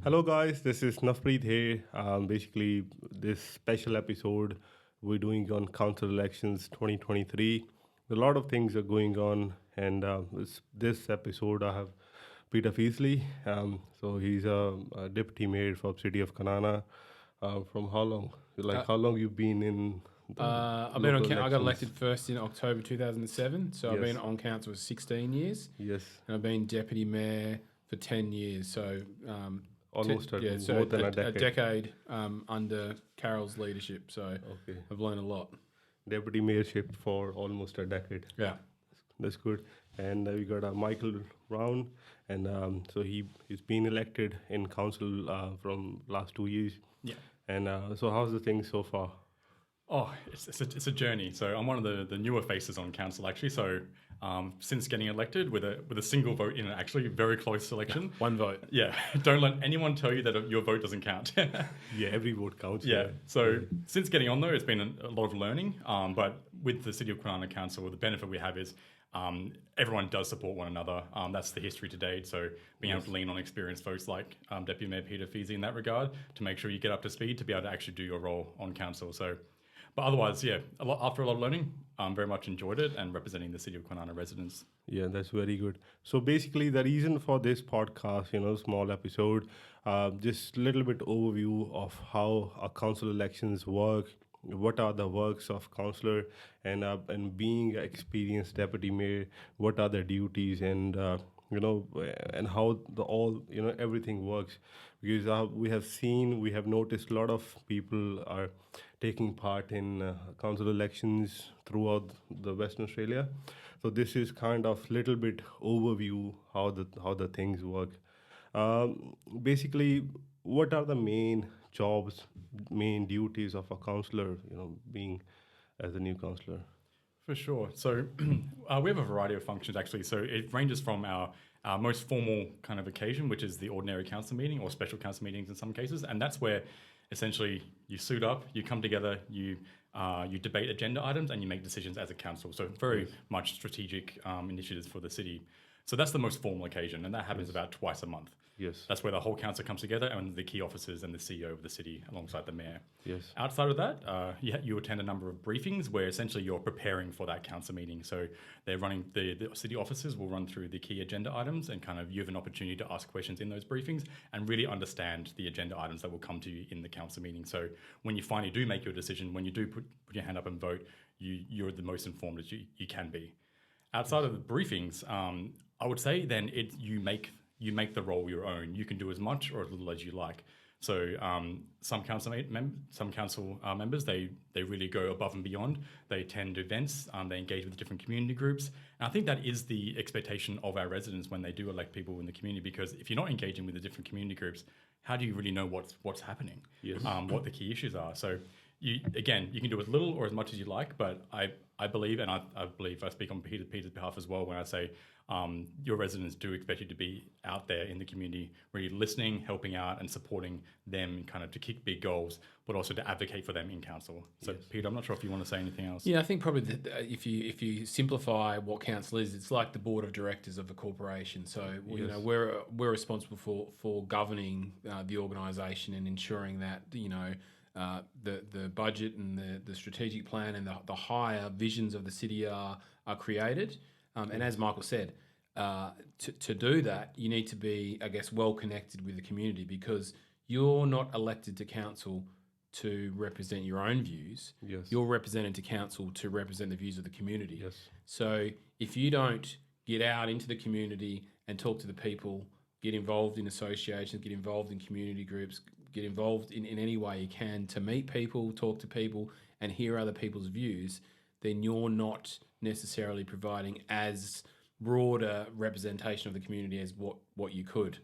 Hello, guys. This is Nafpreet here. Basically, this special episode we're doing on council elections 2023. A lot of things are going on, and this episode I have Peter Feasey. So he's a deputy mayor for City of Kwinana. From how long? Uh, How long you've been in the I've been on. local I got elections? elected first in October 2007, so I've been Yes, on council for 16 years, yes, and I've been deputy mayor for 10 years. So, almost so more than a a decade. decade under Carol's leadership. So Okay, I've learned a lot. deputy mayorship for almost a decade. Yeah, That's good. And we got Micheal Brown, and so he's been elected in council from last 2 years. Yeah. And so how's the thing so far? Oh, it's a journey. So I'm one of the newer faces on council actually. So since getting elected with a single vote in an actually very close election. one vote. Yeah, don't let anyone tell you that your vote doesn't count. Yeah, every vote counts. Yeah. So since getting on though, it's been a lot of learning. But with the City of Kwinana Council, the benefit we have is everyone does support one another. That's the history to date. So being able to lean on experienced folks like Deputy Mayor Peter Feasey in that regard to make sure you get up to speed to be able to actually do your role on council. So, but otherwise, yeah, after a lot of learning, very much enjoyed it and representing the City of Kwinana residents. Yeah, that's very good. So basically, the reason for this podcast, small episode, just little bit overview of how our council elections work, what are the works of councillor, and being an experienced deputy mayor, what are the duties, and and how everything works. Because we have noticed a lot of people are taking part in council elections throughout the Western Australia. So this is kind of little bit overview how the things work. Basically, what are the main jobs, main duties of a councillor? Being as a new councillor. For sure. So we have a variety of functions actually. So it ranges from our most formal kind of occasion, which is the ordinary council meeting or special council meetings in some cases, and that's where essentially you suit up, you come together, you debate agenda items, and you make decisions as a council. So very much strategic initiatives for the city. So that's the most formal occasion, and that happens about twice a month. Yes. That's where the whole council comes together and the key officers and the CEO of the city alongside the mayor. Yes. Outside of that, you attend a number of briefings where essentially you're preparing for that council meeting. So they're running, the city officers will run through the key agenda items and kind of you have an opportunity to ask questions in those briefings and really understand the agenda items that will come to you in the council meeting. So when you finally do make your decision, when you do put your hand up and vote, you're the most informed as you can be. Outside of the briefings, I would say then you make the role your own. You can do as much or as little as you like. So some council members, they really go above and beyond. They attend events, they engage with different community groups. And I think that is the expectation of our residents when they do elect people in the community, because if you're not engaging with the different community groups, how do you really know what's happening? Yes. What the key issues are. So you can do as little or as much as you like, but I believe, and I believe I speak on Peter's behalf as well when I say your residents do expect you to be out there in the community, really listening, helping out and supporting them kind of to kick big goals, but also to advocate for them in council. So Yes. Peter, I'm not sure if you want to say anything else. Yeah, I think probably if you simplify what council is, it's like the board of directors of a corporation. So Yes. we're responsible for governing the organisation and ensuring that the budget and the strategic plan and the higher visions of the city are created. And as Michael said, to do that, you need to be, I guess, well connected with the community, because you're not elected to council to represent your own views. Yes. You're represented to council to represent the views of the community. Yes. So if you don't get out into the community and talk to the people, get involved in associations, get involved in community groups, get involved in any way you can to meet people, talk to people, and hear other people's views, then you're not necessarily providing as broad a representation of the community as what you could.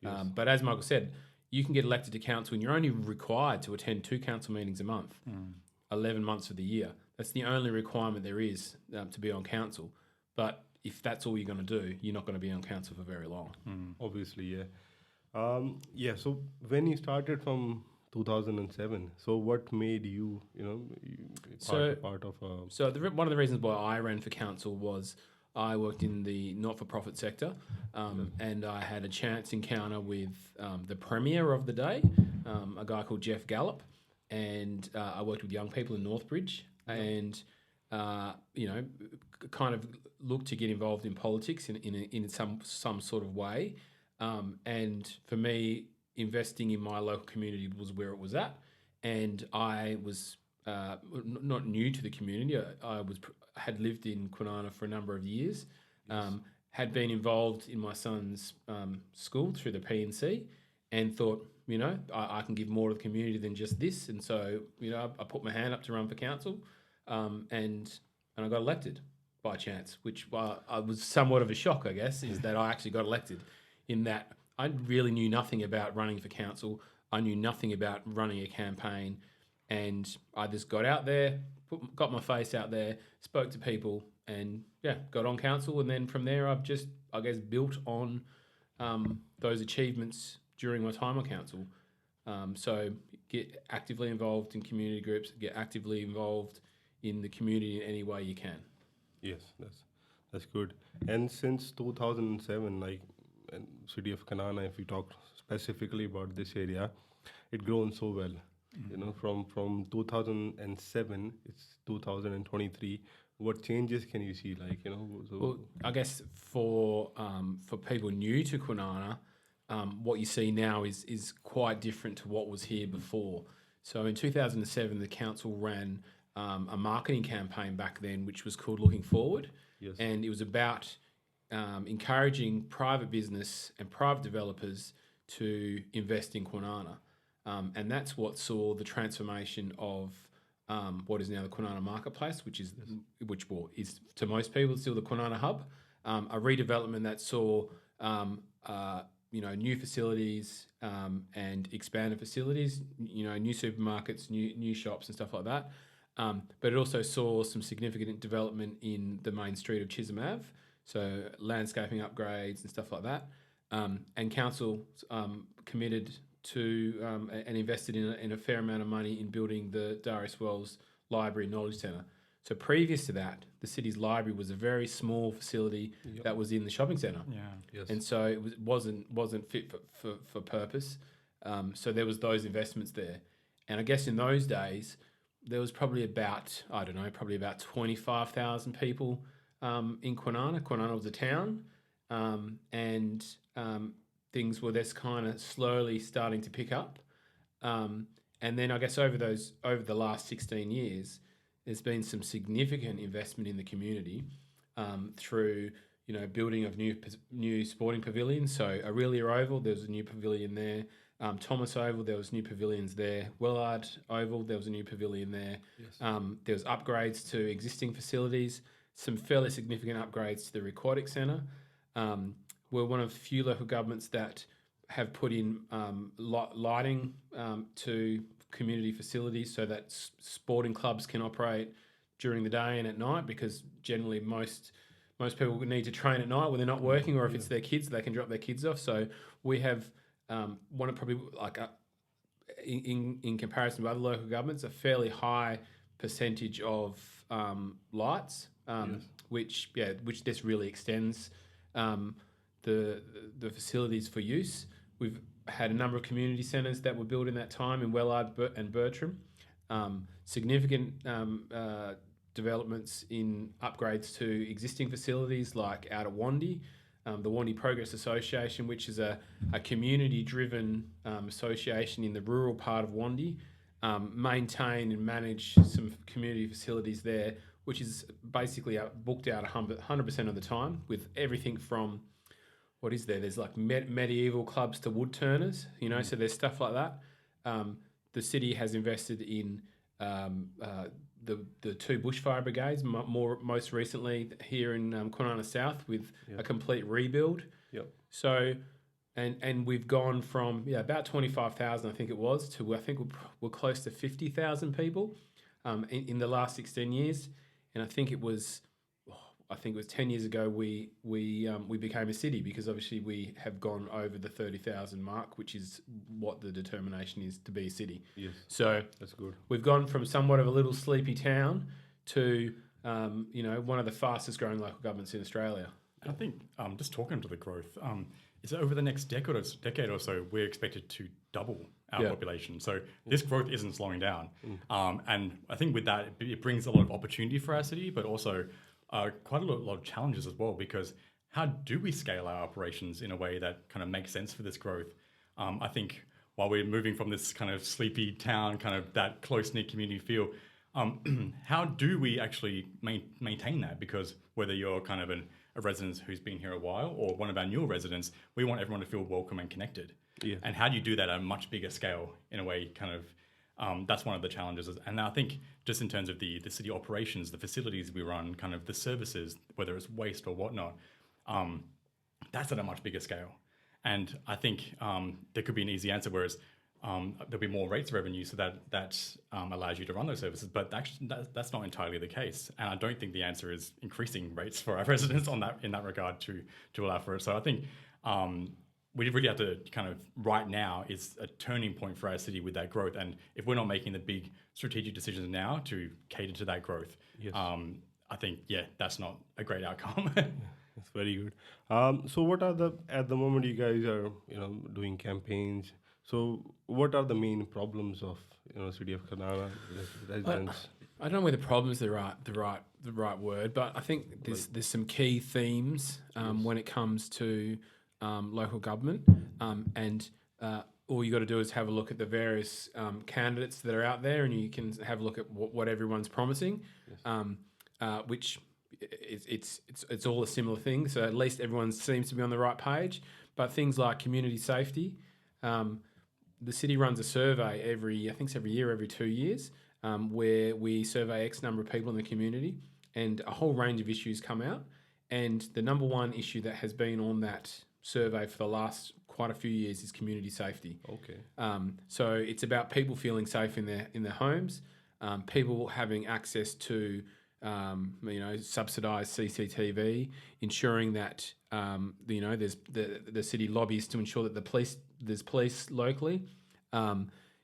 Yes. But as Michael said, you can get elected to council and you're only required to attend 2 council meetings a month, 11 months of the year. That's the only requirement there is to be on council. But if that's all you're going to do, you're not going to be on council for very long. Obviously, yeah. So when you started from 2007, so what made you, part of? So one of the reasons why I ran for council was I worked in the not-for-profit sector, and I had a chance encounter with the premier of the day, a guy called Jeff Gallup, and I worked with young people in Northbridge, and kind of looked to get involved in politics in some sort of way, and for me, investing in my local community was where it was at, and I was not new to the community. I had lived in Kwinana for a number of years, had been involved in my son's school through the P&C, and thought, I can give more to the community than just this. And so, I put my hand up to run for council, and I got elected by chance, which I was somewhat of a shock, I guess, is that I actually got elected, in that I really knew nothing about running for council. I knew nothing about running a campaign, and I just got out there, got my face out there, spoke to people, and got on council. And then from there, I've just, I guess, built on those achievements during my time on council. So get actively involved in community groups, get actively involved in the community in any way you can. Yes, that's good. And since 2007, and City of Kwinana, if we talk specifically about this area, it grown so well. From 2007, it's 2023. What changes can you see? Well, I guess for people new to Kwinana, what you see now is quite different to what was here before. So in 2007, the council ran a marketing campaign back then, which was called Looking Forward. Yes. And it was about encouraging private business and private developers to invest in Kwinana. And that's what saw the transformation of what is now the Kwinana Marketplace, which is to most people still the Kwinana Hub, a redevelopment that saw new facilities and expanded facilities, new supermarkets, new shops and stuff like that. But it also saw some significant development in the main street of Chisholm Ave, so landscaping upgrades and stuff like that. And council committed to and invested in a fair amount of money in building the Darius Wells Library and Knowledge Centre. So previous to that, the city's library was a very small facility that was in the shopping centre. Yeah. Yes. And so it wasn't fit for purpose. So there was those investments there. And I guess in those days, there was probably about 25,000 people in Kwinana. Kwinana was a town, and things were this kind of slowly starting to pick up. And then I guess over the last 16 years, there's been some significant investment in the community through building of new sporting pavilions. So Aurelia Oval, there was a new pavilion there. Thomas Oval, there was new pavilions there. Wellard Oval, there was a new pavilion there. Yes. There was upgrades to existing facilities, some fairly significant upgrades to the Aquatic Centre. We're one of the few local governments that have put in lighting to community facilities so that sporting clubs can operate during the day and at night, because generally most people need to train at night when they're not working, or if it's their kids, they can drop their kids off. So we have one of probably in comparison to other local governments, a fairly high percentage of lights, which this really extends the facilities for use. We've had a number of community centres that were built in that time in Wellard and Bertram. Significant developments in upgrades to existing facilities like out at Wandi, the Wandi Progress Association, which is a community-driven association in the rural part of Wandi, maintain and manage some community facilities there, which is basically booked out 100% of the time, with everything from, what is there? There's like medieval clubs to wood turners, so there's stuff like that. The city has invested in the two bushfire brigades, most recently here in Kwinana South, with a complete rebuild. Yep. So, and we've gone from about 25,000, I think it was, to I think we're close to 50,000 people in the last 16 years, and I think it was 10 years ago we became a city, because obviously we have gone over the 30,000 mark, which is what the determination is to be a city. Yes. So That's good. we've gone from somewhat of a little sleepy town to one of the fastest growing local governments in Australia. I think just talking to the growth, is that over the next decade or so, we're expected to double our population. So this growth isn't slowing down. And I think with that, it brings a lot of opportunity for our city, but also quite a lot of challenges as well, because how do we scale our operations in a way that kind of makes sense for this growth? I think while we're moving from this kind of sleepy town, kind of that close-knit community feel, how do we actually maintain that? Because whether you're kind of a resident who's been here a while or one of our newer residents, we want everyone to feel welcome and connected. Yeah. And how do you do that at a much bigger scale in a way kind of, that's one of the challenges. And I think just in terms of the city operations, the facilities we run, kind of the services, whether it's waste or whatnot, that's at a much bigger scale. And I think there could be an easy answer, whereas there'll be more rates of revenue, so that allows you to run those services. But actually, that's not entirely the case. And I don't think the answer is increasing rates for our residents in that regard to allow for it. So I think we really have to kind of, right now is a turning point for our city with that growth. And if we're not making the big strategic decisions now to cater to that growth, I think, that's not a great outcome. That's very good. So what are at the moment you guys are, doing campaigns. So what are the main problems of, City of Kwinana residents? I don't know whether problem is the right word, but I think there's some key themes when it comes to local government, and all you got to do is have a look at the various candidates that are out there, and you can have a look at what everyone's promising, which it's all a similar thing. So at least everyone seems to be on the right page. But things like community safety, the city runs a survey every year, every 2 years, where we survey X number of people in the community, and a whole range of issues come out. And the number one issue that has been on that survey for the last quite a few years is community safety. Okay. So it's about people feeling safe in their homes, people having access to subsidised CCTV, ensuring that there's the city lobbies to ensure that there's police locally,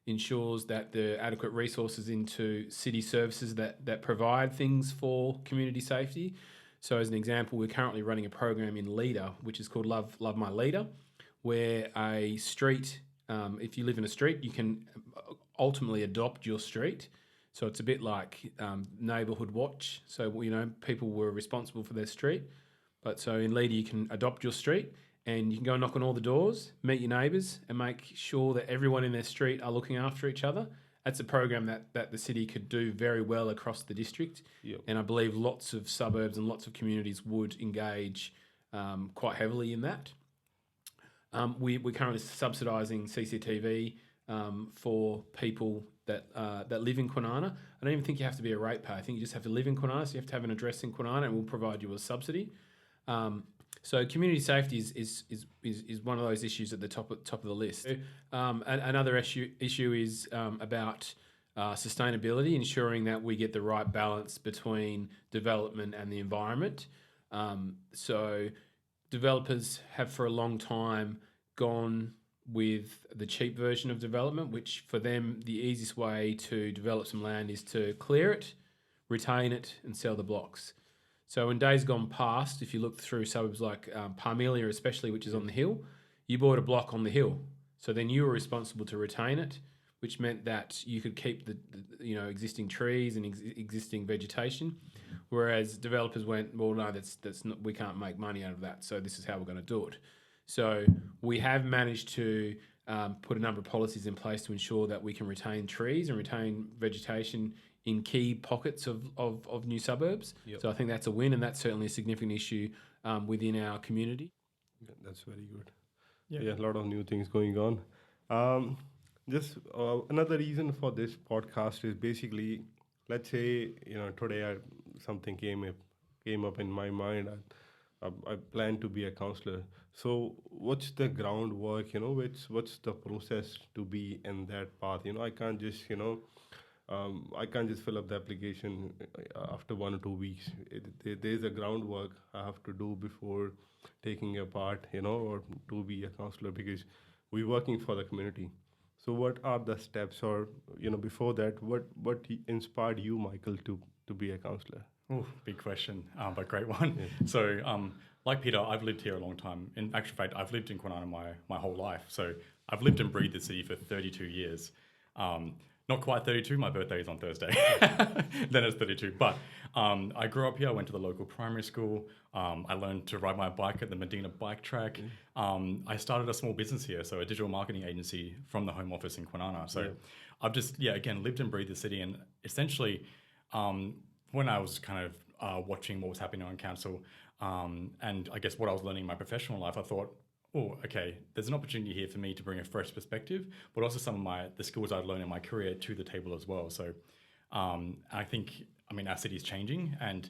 ensures that there are adequate resources into city services that provide things for community safety. So as an example, we're currently running a program in Leader, which is called Love My Leader, where a street, if you live in a street, you can ultimately adopt your street. So it's a bit like neighbourhood watch. So, people were responsible for their street. But so in Leader, you can adopt your street, and you can go and knock on all the doors, meet your neighbours, and make sure that everyone in their street are looking after each other. That's a program that the city could do very well across the district. Yep. And I believe lots of suburbs and lots of communities would engage quite heavily in that. We're currently subsidising CCTV for people that live in Kwinana. I don't even think you have to be a ratepayer. I think you just have to live in Kwinana, so you have to have an address in Kwinana, and we'll provide you a subsidy. So community safety is one of those issues at the top of the list. Another issue is about sustainability, ensuring that we get the right balance between development and the environment. So developers have for a long time gone with the cheap version of development, which for them, the easiest way to develop some land is to clear it, retain it, and sell the blocks. So in days gone past, if you look through suburbs like Parmelia especially, which is on the hill, you bought a block on the hill. So then you were responsible to retain it, which meant that you could keep the existing trees and existing vegetation. Whereas developers went, well, no, that's not, we can't make money out of that. So this is how we're going to do it. So we have managed to put a number of policies in place to ensure that we can retain trees and retain vegetation in key pockets of new suburbs. Yep. So I think that's a win, and that's certainly a significant issue within our community. Yeah, that's very good. Yeah. A lot of new things going on. Just another reason for this podcast is basically, let's say, today something came up in my mind. I plan to be a councillor. So what's the groundwork, what's the process to be in that path? I can't just, I can't just fill up the application after 1 or 2 weeks. There's a groundwork I have to do before taking a part, or to be a councillor, because we're working for the community. So what are the steps, or, before that, what inspired you, Micheal, to be a councillor? Oh, big question, but great one. So, like Peter, I've lived here a long time. In actual fact, I've lived in Kwinana my whole life. So I've lived and breathed the city for 32 years. Not quite 32. My birthday is on Thursday. Then it's 32. But I grew up here. I went to the local primary school. I learned to ride my bike at the Medina bike track. I started a small business here, so a digital marketing agency from the home office in Kwinana. So I've just, again, lived and breathed the city. And essentially, when I was kind of watching what was happening on council, and I guess what I was learning in my professional life, I thought, oh, okay, there's an opportunity here for me to bring a fresh perspective, but also some of the skills I've learned in my career to the table as well. So I think, our city is changing, and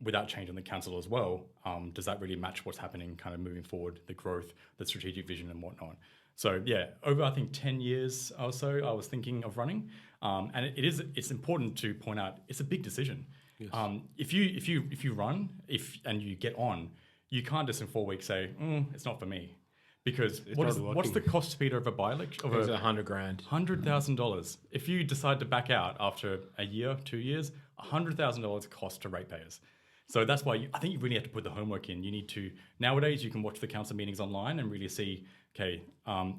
without change on the council as well, does that really match what's happening kind of moving forward, the growth, the strategic vision and whatnot? So over I think 10 years or so, I was thinking of running, and it's important to point out it's a big decision. Yes. If you run and you get on, you can't just in 4 weeks say it's not for me, because what's the cost, Peter, of a by-election? It's $100,000. $100,000. If you decide to back out after a year, 2 years, $100,000 cost to ratepayers. So that's why I think you really have to put the homework in. You need to, nowadays you can watch the council meetings online and really see, okay,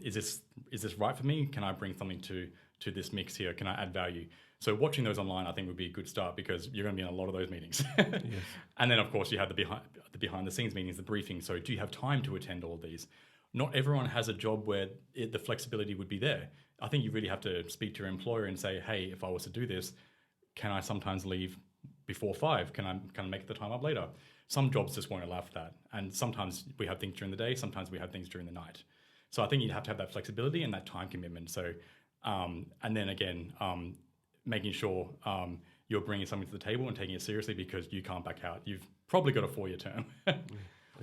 is this right for me? Can I bring something to this mix here? Can I add value? So watching those online, I think, would be a good start, because you're going to be in a lot of those meetings. Yes. And then, of course, you have the behind the scenes meetings, the briefing. So do you have time to attend all these? Not everyone has a job where the flexibility would be there. I think you really have to speak to your employer and say, hey, if I was to do this, can I sometimes leave before 5? Can I make the time up later? Some jobs just won't allow for that. And sometimes we have things during the day, sometimes we have things during the night. So I think you have to have that flexibility and that time commitment. So, and then again, making sure you're bringing something to the table and taking it seriously, because you can't back out. You've probably got a 4-year term.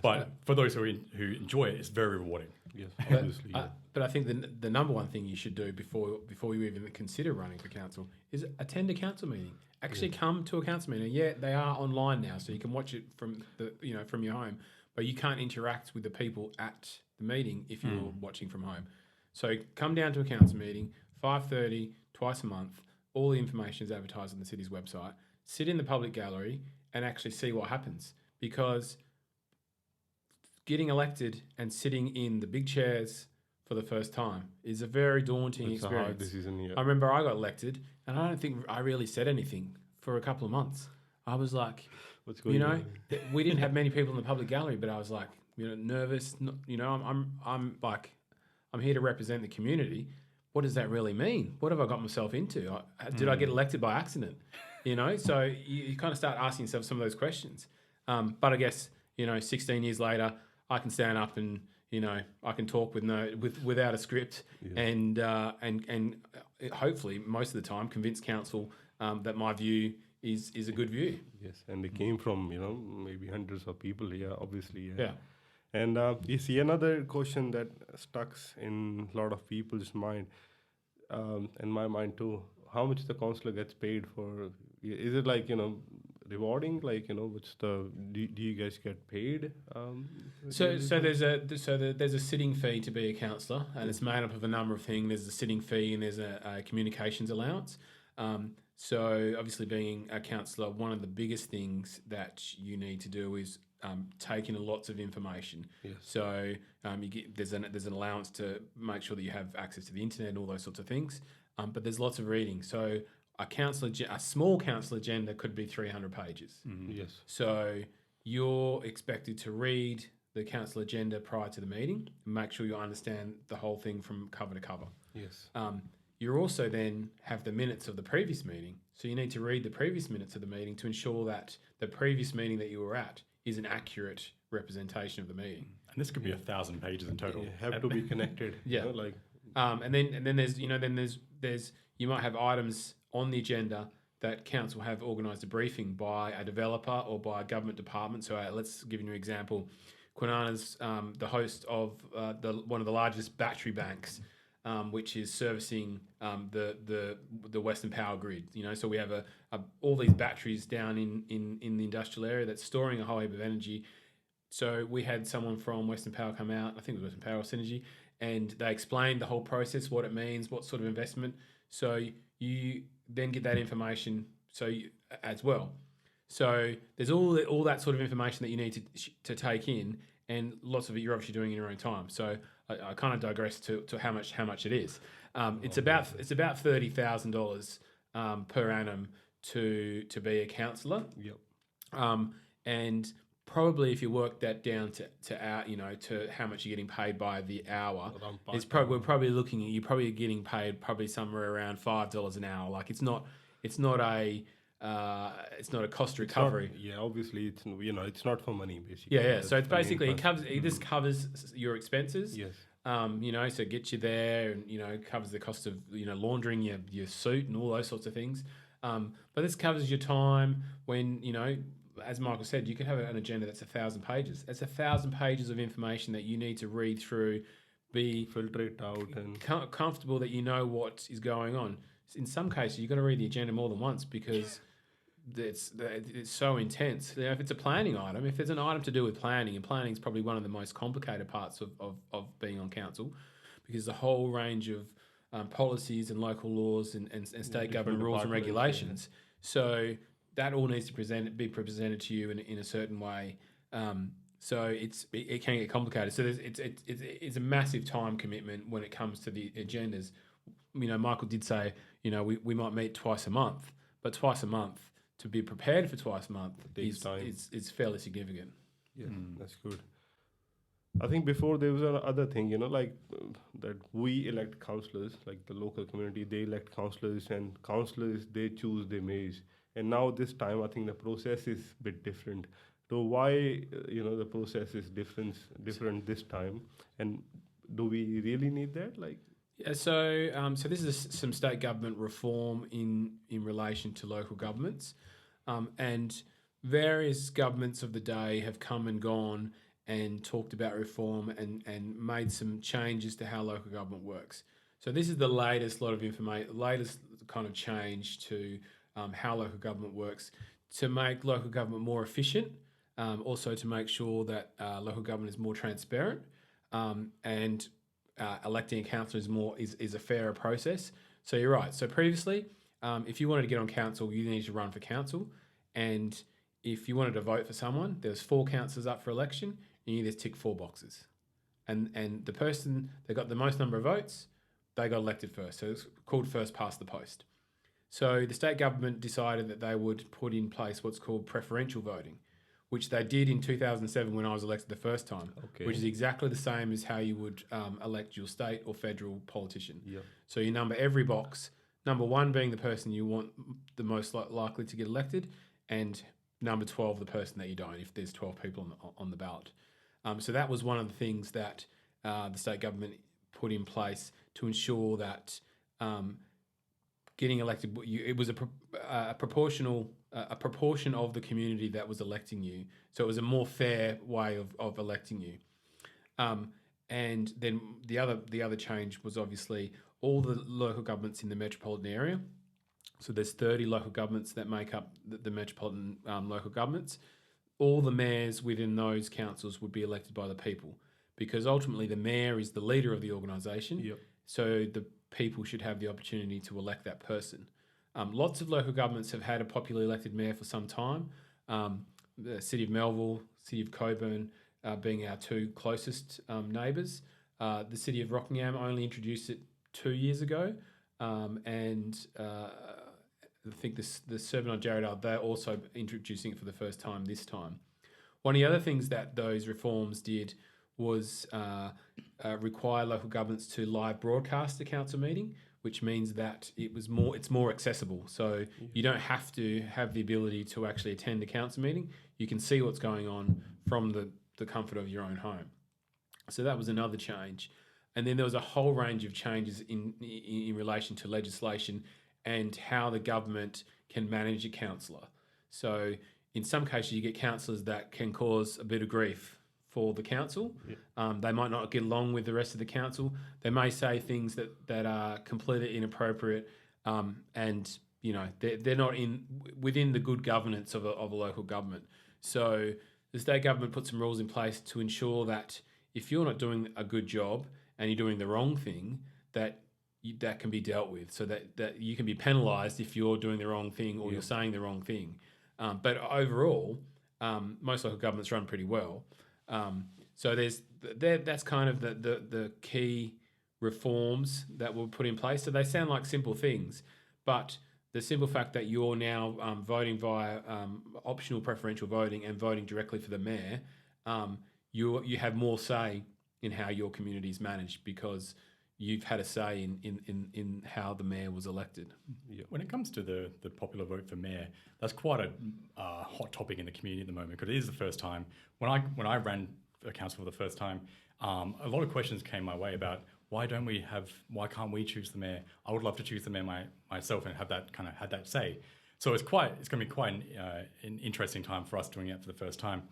But for those who enjoy it, it's very rewarding. Yes, obviously. But I think the number one thing you should do before you even consider running for council is attend a council meeting. Actually come to a council meeting. Yeah, they are online now, so you can watch it from from your home, but you can't interact with the people at the meeting if you're watching from home. So come down to a council meeting, 5:30, twice a month. All the information is advertised on the city's website. Sit in the public gallery and actually see what happens, because getting elected and sitting in the big chairs for the first time is a very daunting experience. It's a hard decision, yeah. I remember I got elected and I don't think I really said anything for a couple of months. I was like, what's going on? We didn't have many people in the public gallery, but I was like, nervous. I'm like, I'm here to represent the community. What does that really mean? What have I got myself into? Did I get elected by accident? So you kind of start asking yourself some of those questions. But I guess, 16 years later, I can stand up and, I can talk without a script, and hopefully most of the time convince council that my view is a good view. Yes, and it came from, maybe hundreds of people here, obviously. Yeah. And you see another question that stuck in a lot of people's mind, in my mind too. How much the councillor gets paid for? Is it like, rewarding? Like, what's do you guys get paid? So there's a sitting fee to be a councillor, and it's made up of a number of things. There's a sitting fee and there's a communications allowance. So obviously, being a councillor, one of the biggest things that you need to do is take in lots of information. Yes. So there's an allowance to make sure that you have access to the internet and all those sorts of things. But there's lots of reading. So a small council agenda could be 300 pages. Mm-hmm. Yes. So you're expected to read the council agenda prior to the meeting and make sure you understand the whole thing from cover to cover. Yes. You also then have the minutes of the previous meeting. So you need to read the previous minutes of the meeting to ensure that the previous meeting that you were at is an accurate representation of the meeting. And this could be 1,000 pages in total. Have to be connected. Yeah. And then there's you might have items on the agenda that council have organised a briefing by a developer or by a government department. So let's give you an example. Kwinana's the host of one of the largest battery banks, which is servicing the Western Power grid. So we have all these batteries down in the industrial area that's storing a whole heap of energy. So we had someone from Western Power come out, I think it was Western Power or Synergy, and they explained the whole process, what it means, what sort of investment. So you then get that information as well. So there's all that sort of information that you need to take in, and lots of it you're obviously doing in your own time. So I kind of digress to how much it is. It's about $30,000 per annum to be a councillor. Yep. And probably if you work that down to hour, to how much you're getting paid by the hour, we're probably looking at, you're probably getting paid probably somewhere around $5 an hour. Like it's not a cost recovery. Obviously it's not for money basically. Yeah. So it's basically this covers your expenses. Yes. So it gets you there, and covers the cost of laundering your suit and all those sorts of things. But this covers your time when as Michael said, you could have an agenda that's 1,000 pages. That's 1,000 pages of information that you need to read through, filter it out, and comfortable that you know what is going on. In some cases, you've got to read the agenda more than once because it's so intense. If it's a planning item, if it's an item to do with planning, and planning is probably one of the most complicated parts of being on council, because the whole range of policies and local laws and state government rules and regulations. So that all needs to be presented to you in a certain way. So it can get complicated. So it's a massive time commitment when it comes to the agendas. Michael did say, we might meet twice a month, but twice a month to be prepared for twice a month is fairly significant. Yeah, that's good. I think before there was another thing, that we elect councillors, like the local community, they elect councillors, and councillors, they choose their mayors. And now this time, I think the process is a bit different. So why, the process is different this time? And do we really need that? So this is some state government reform in relation to local governments. And various governments of the day have come and gone and talked about reform and made some changes to how local government works. So this is the latest latest kind of change to how local government works, to make local government more efficient, also to make sure that local government is more transparent, and electing a councillor is a fairer process. So you're right. So previously, if you wanted to get on council, you needed to run for council, and if you wanted to vote for someone, there was 4 councillors up for election, and you just tick 4 boxes, and the person that got the most number of votes, they got elected first. So it's called first past the post. So the state government decided that they would put in place what's called preferential voting, which they did in 2007 when I was elected the first time, which is exactly the same as how you would elect your state or federal politician. Yep. So you number every box, number 1 being the person you want the most likely to get elected, and number 12, the person that you don't, if there's 12 people on the ballot. So that was one of the things that the state government put in place to ensure that getting elected, it was a proportion of the community that was electing you. So it was a more fair way of electing you. And then the other change was obviously all the local governments in the metropolitan area. So there's 30 local governments that make up the metropolitan local governments. All the mayors within those councils would be elected by the people, because ultimately the mayor is the leader of the organisation. Yep. So the people should have the opportunity to elect that person. Lots of local governments have had a popularly elected mayor for some time. The City of Melville, City of Coburn being our 2 closest neighbours. The City of Rockingham only introduced it 2 years ago. And I think the Servant Jarrahdale, they're also introducing it for the first time this time. One of the other things that those reforms did was require local governments to live broadcast a council meeting, which means that it's more accessible. So you don't have to have the ability to actually attend a council meeting. You can see what's going on from the comfort of your own home. So that was another change. And then there was a whole range of changes in relation to legislation and how the government can manage a councillor. So in some cases, you get councillors that can cause a bit of grief for the council. Yeah. They might not get along with the rest of the council. They may say things that are completely inappropriate, and they're not within the good governance of a local government. So the state government put some rules in place to ensure that if you're not doing a good job and you're doing the wrong thing, that can be dealt with, so that you can be penalised if you're doing the wrong thing or you're saying the wrong thing. But overall, most local governments run pretty well. So that's kind of the key reforms that were put in place. So they sound like simple things, but the simple fact that you're now voting via optional preferential voting and voting directly for the mayor, you have more say in how your community is managed because you've had a say in how the mayor was elected. Yeah. When it comes to the popular vote for mayor, that's quite a hot topic in the community at the moment because it is the first time. When I ran a council for the first time, a lot of questions came my way about why can't we choose the mayor? I would love to choose the mayor myself and have that say. So it's going to be quite an interesting time for us doing it for the first time.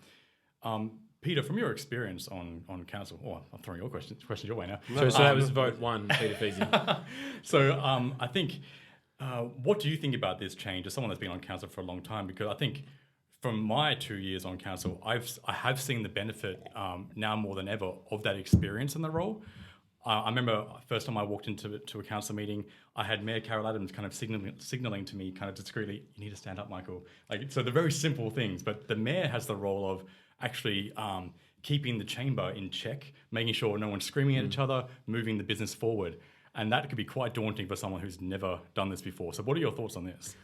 Peter, from your experience on council, I'm throwing your questions your way now. So that was vote one, Peter Feasey. So I think, what do you think about this change as someone that's been on council for a long time? Because I think from my 2 years on council, I have seen the benefit now more than ever of that experience in the role. I remember first time I walked into a council meeting, I had Mayor Carol Adams kind of signaling to me kind of discreetly, you need to stand up, Michael. So the very simple things, but the mayor has the role of actually keeping the chamber in check, making sure no one's screaming at each other, moving the business forward. And that could be quite daunting for someone who's never done this before. So what are your thoughts on this?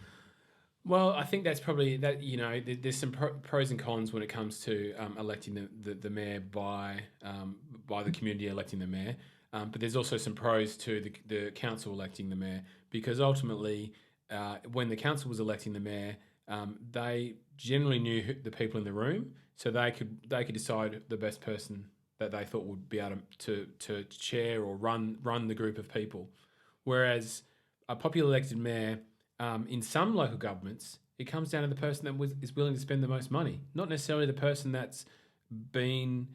Well, I think that's probably that. There's some pros and cons when it comes to electing the mayor by the community electing the mayor. But there's also some pros to the council electing the mayor because ultimately, when the council was electing the mayor, they generally knew the people in the room, so they could decide the best person that they thought would be able to chair or run the group of people. Whereas a popular elected mayor, in some local governments, it comes down to the person that is willing to spend the most money, not necessarily the person that's been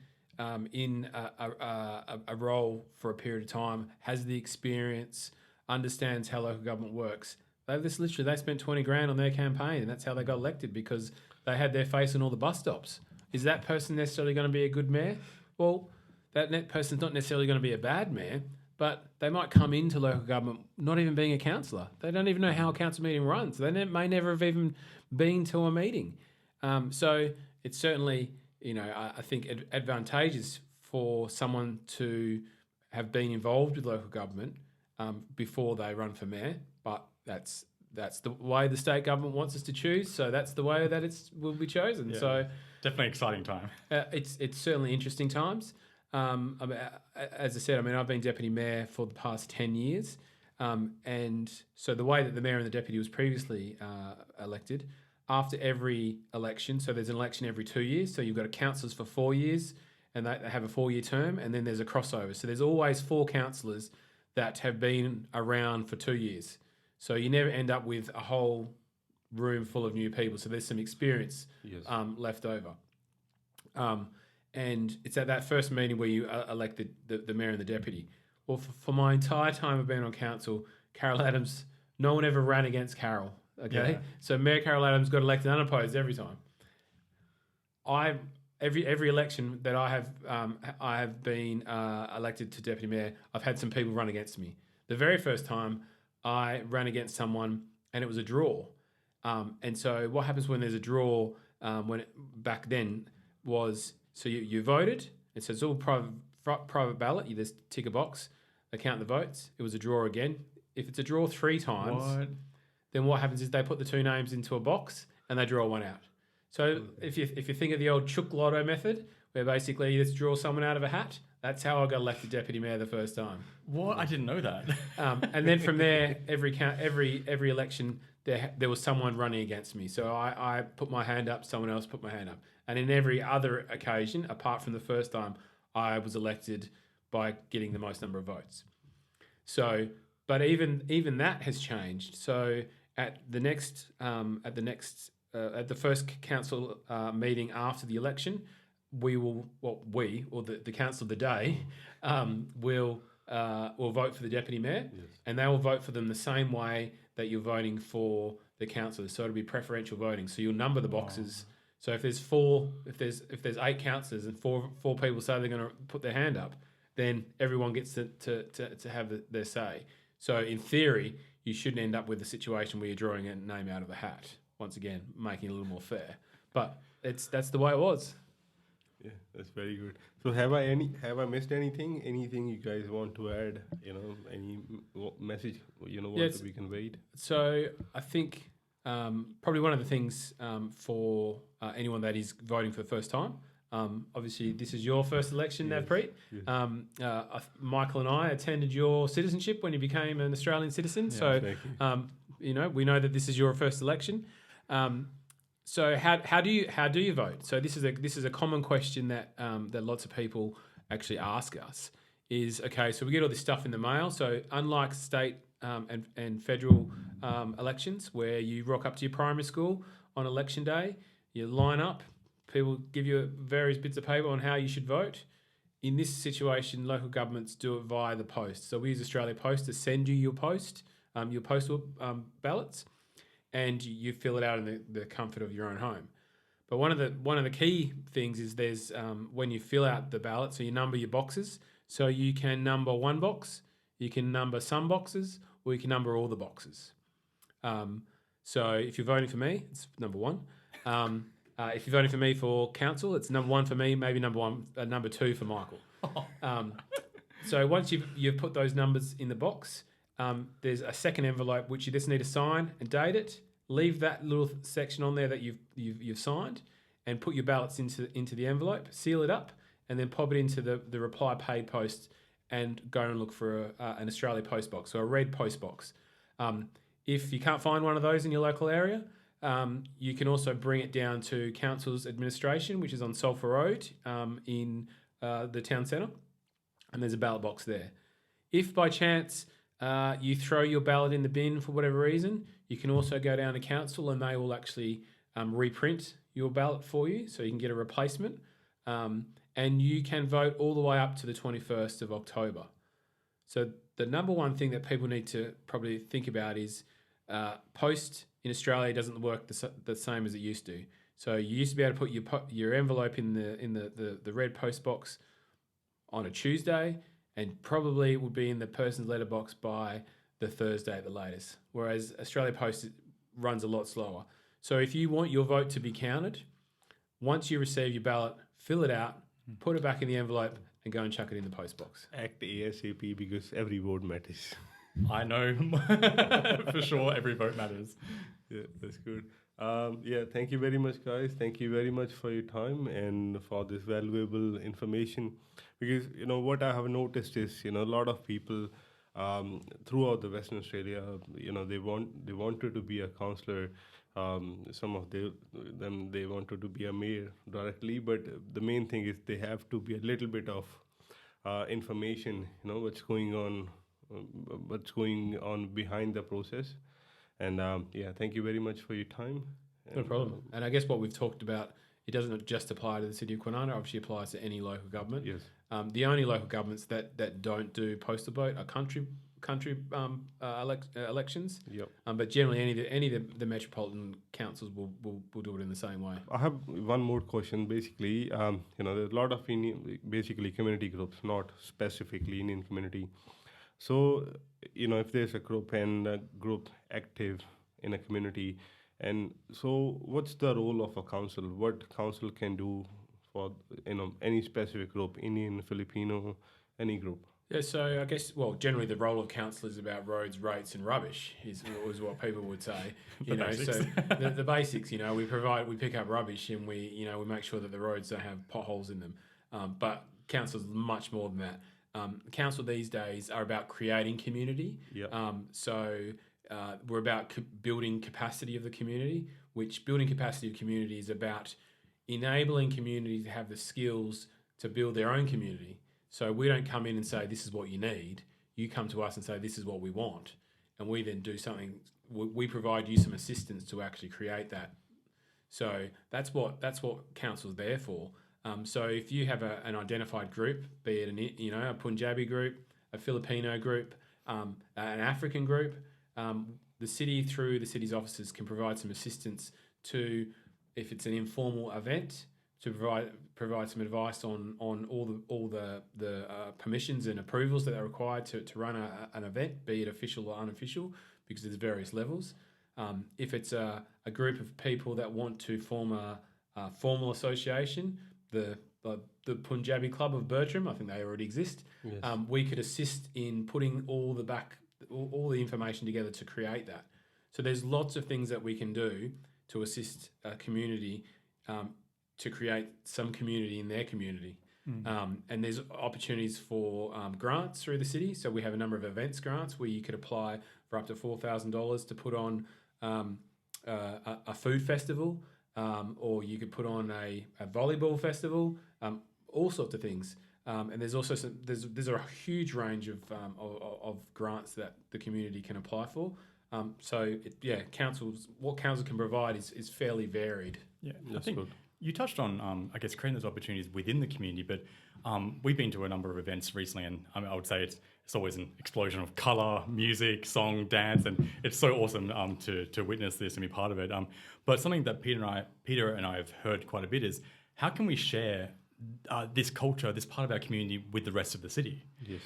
in a role for a period of time, has the experience, understands how local government works. They spent 20 grand on their campaign, and that's how they got elected because they had their face on all the bus stops. Is that person necessarily going to be a good mayor? Well, that person's not necessarily going to be a bad mayor, but they might come into local government not even being a councillor. They don't even know how a council meeting runs. They may never have even been to a meeting. So it's certainly, I think advantageous for someone to have been involved with local government before they run for mayor, but that's the way the state government wants us to choose. So that's the way that will be chosen. Yeah, so definitely exciting time. It's certainly interesting times. As I said, I've been deputy mayor for the past 10 years. And so the way that the mayor and the deputy was previously elected, after every election, so there's an election every 2 years, so you've got councillors for 4 years, and they have a 4-year term, and then there's a crossover. So there's always 4 councillors that have been around for 2 years. So you never end up with a whole room full of new people. So there's some experience left over. And it's at that first meeting where you elect the mayor and the deputy. Well, for my entire time of being on council, Carol Adams, no one ever ran against Carol. Okay, so Mayor Carol Adams got elected unopposed every time. Every election that I have been elected to deputy mayor, I've had some people run against me. The very first time I ran against someone and it was a draw. And so what happens when there's a draw? Back then was so you voted. It says all private ballot. You just tick a box. They count the votes. It was a draw again. If it's a draw 3 times. Then what happens is they put the 2 names into a box and they draw one out. So if you think of the old Chook Lotto method, where basically you just draw someone out of a hat, that's how I got elected deputy mayor the first time. What? I didn't know that. And then from there, every election, there was someone running against me. So I put my hand up, someone else put my hand up. And in every other occasion, apart from the first time, I was elected by getting the most number of votes. So, but even that has changed. So at the first council meeting after the election, the council of the day will vote for the deputy mayor, and they will vote for them the same way that you're voting for the councillors. So it'll be preferential voting. So you'll number the boxes. So if there's 8 councillors and four people say they're going to put their hand up, then everyone gets to have their say. So in theory, you shouldn't end up with a situation where you're drawing a name out of a hat once again, making it a little more fair. But that's the way it was. Yeah, that's very good. So have I missed anything? Anything you guys want to add? Any message want to be conveyed? So I think probably one of the things for anyone that is voting for the first time, obviously this is your first election, Navpreet. Yes. Michael and I attended your citizenship when you became an Australian citizen. So Thank you. we know that this is your first election. So how do you vote? So this is a common question that that lots of people actually ask us. Is okay. So we get all this stuff in the mail. So unlike state and federal elections, where you rock up to your primary school on election day, you line up, people give you various bits of paper on how you should vote. In this situation, local governments do it via the post. So we use Australia Post to send you your postal ballots, and you fill it out in the comfort of your own home. But one of the key things is there's when you fill out the ballot, so you number your boxes. So you can number one box, you can number some boxes, or you can number all the boxes. So if you're voting for me, it's number one. If you're voting for me for council, it's number one for me, maybe number two for Michael. So once you've put those numbers in the box, there's a second envelope which you just need to sign and date it. Leave that little section on there that you've signed, and put your ballots into the envelope. Seal it up, and then pop it into the reply paid post, and go and look for an Australia Post box, so a red post box. If you can't find one of those in your local area, you can also bring it down to Council's administration, which is on Sulphur Road in the town centre, and there's a ballot box there. If by chance you throw your ballot in the bin for whatever reason, you can also go down to Council, and they will actually reprint your ballot for you, so you can get a replacement. And you can vote all the way up to the 21st of October. So the number one thing that people need to probably think about is post in Australia doesn't work the same as it used to. So you used to be able to put your envelope in the red post box on a Tuesday, and probably would be in the person's letterbox by the Thursday at the latest. Whereas Australia Post runs a lot slower. So if you want your vote to be counted, once you receive your ballot, fill it out, put it back in the envelope, and go and chuck it in the post box. Act ASAP, because every vote matters. I know for sure every vote matters. Yeah, that's good. Thank you very much, guys. Thank you very much for your time and for this valuable information. Because what I have noticed is a lot of people throughout the Western Australia, they wanted to be a councillor. Some of them they wanted to be a mayor directly, but the main thing is they have to be a little bit of information. What's going on behind the process. And thank you very much for your time. No problem. And I guess what we've talked about, it doesn't just apply to the City of Kwinana, obviously applies to any local government. Yes. The only local governments that don't do postal vote are country elections. Yep. But generally any of the metropolitan councils will do it in the same way. I have one more question. Basically, there's a lot of basically community groups, not specifically Indian community. So, if there's a group and a group active in a community, and so what's the role of a council? What council can do for any specific group, Indian, Filipino, any group? Yeah, so I guess, generally the role of council is about roads, rates, and rubbish is what people would say. Basics. So the basics. We pick up rubbish, and we make sure that the roads don't have potholes in them. But council's much more than that. Council these days are about creating community. Yep. We're about building capacity of the community, which building capacity of community is about enabling community to have the skills to build their own community. So we don't come in and say, this is what you need. You come to us and say, this is what we want. And we then do something. We provide you some assistance to actually create that. So that's what council's there for. So if you have an identified group, be it a Punjabi group, a Filipino group, an African group, the city through the city's offices can provide some assistance to, if it's an informal event, to provide some advice on all the permissions and approvals that are required to run an event, be it official or unofficial, because there's various levels. If it's a group of people that want to form a formal association, the Punjabi Club of Bertram, I think they already exist. Yes. We could assist in putting all the information together to create that. So there's lots of things that we can do to assist a community to create some community in their community. And there's opportunities for grants through the city. So we have a number of events grants where you could apply for up to $4,000 to put on a food festival, or you could put on a volleyball festival, all sorts of things. And there's also there's a huge range of grants that the community can apply for. What council can provide is fairly varied. Yeah, I That's think good. you touched on, I guess, creating those opportunities within the community, but we've been to a number of events recently, and I would say it's always an explosion of colour, music, song, dance, and it's so awesome to witness this and be part of it. But something that Peter and I have heard quite a bit is, how can we share this culture, this part of our community, with the rest of the city? Yes.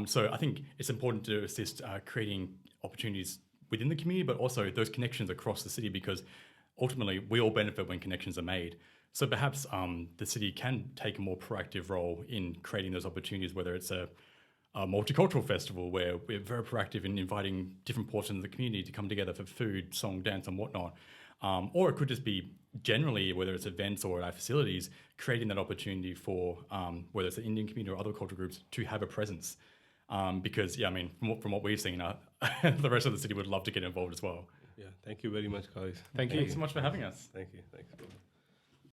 So I think it's important to assist creating opportunities within the community, but also those connections across the city, because ultimately we all benefit when connections are made. So perhaps the city can take a more proactive role in creating those opportunities, whether it's a multicultural festival where we're very proactive in inviting different portions of the community to come together for food, song, dance, and whatnot. Or it could just be generally, whether it's events or at our facilities, creating that opportunity for whether it's the Indian community or other cultural groups to have a presence. Because, yeah, I mean, from what we've seen, the rest of the city would love to get involved as well. Yeah. Thank you very much, guys. Thank you. Thanks so much for having us. Thank you. Thanks.